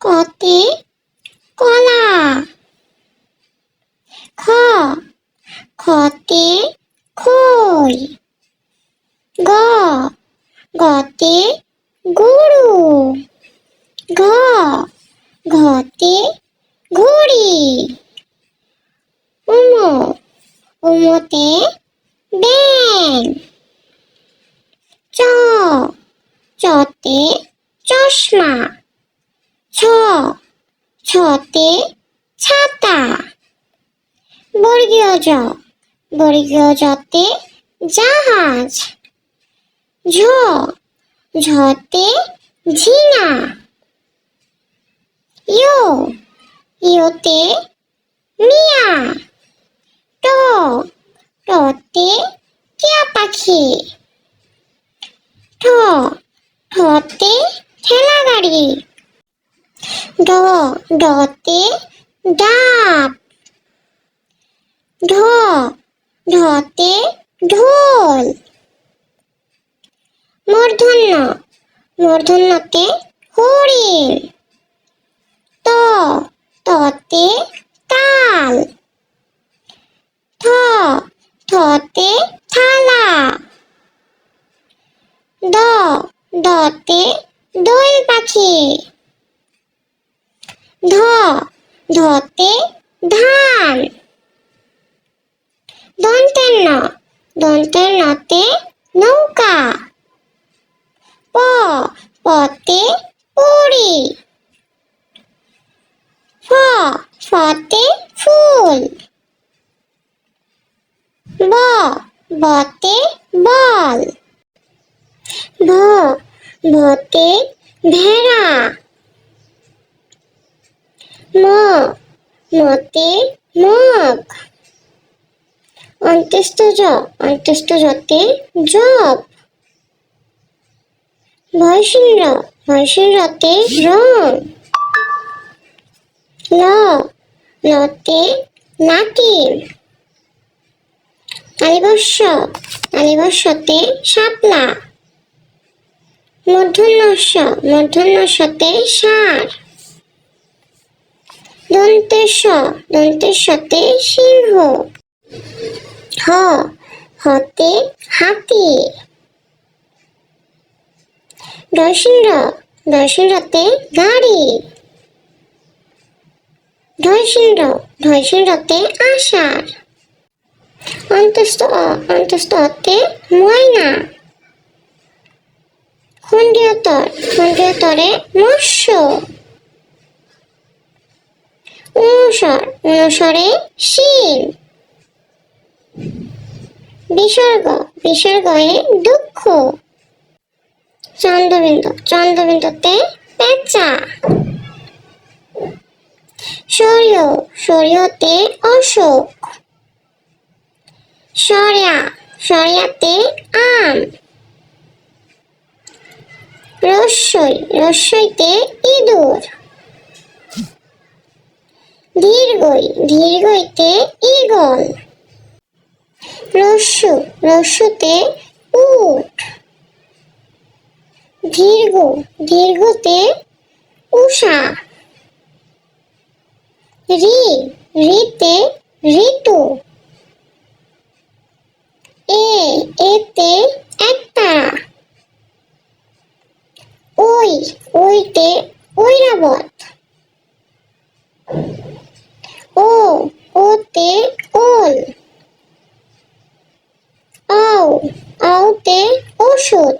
কতে কলা। খ খতে খই। গ গতে গরু। ঘ ঘতে ঘড়ি। উম উমতে ব্যাঙ। চ চতে চশমা। ছ ছতে ছাতা। বর্গীয় জ বর্গীয় জতে জাহাজ। ঝ ঝতে ঝিঙা। ইয় ইয়তে মিয়া। ট টতে টিয়া পাখি। ঠ ঠতে ঠেলা গাড়ি। ড ডতে ডাব। ঢ ঢতে ঢোল। মূর্ধন্য মূর্ধন্যতে হরিণ। ত ততে তাল। থ থতে থালা। দ দতে দোয়েল পাখি। ধ ধতে ধান। দন্তের ন দন্তের নতে নৌকা। প পতে পরী। ফ ফতে ফুল। ব বতে বল। ভ ভতে ভেড়া। ম মতে মগ। অন্ত্যেষ্ঠ জতে জব। ভয়সীন রতে রং। ল লতে নাকিব। তালিবস্যতে শাপলা। মূর্ধন্যস্যতে ষাঁড়। দন্তেশ্বতে সিংহ। হ হতে হাতি। দয়সীন রতে গাড়ি। ঢয়সীন রতে আষাঢ়। অন্ত্যেষ্ঠ অতে ময়না। খণ্ডীয়তরে মৎস্য। অনুস্বরে শিল। বিসর্গয়ে দুঃখ। চন্দ্রবিন্দুতে পেঁচা। শরীয়তে অশোক। সরিয়াতে আম। রস্যইতে ইঁদুর। দীর্ঘইতে ঈগল। রস্যুতে উট। দীর্ঘতে উষা। ঋতে ঋতু। এতে একতারা। ওইতে ঐরাবত। ওতে ওল। ঔতে ওষুধ।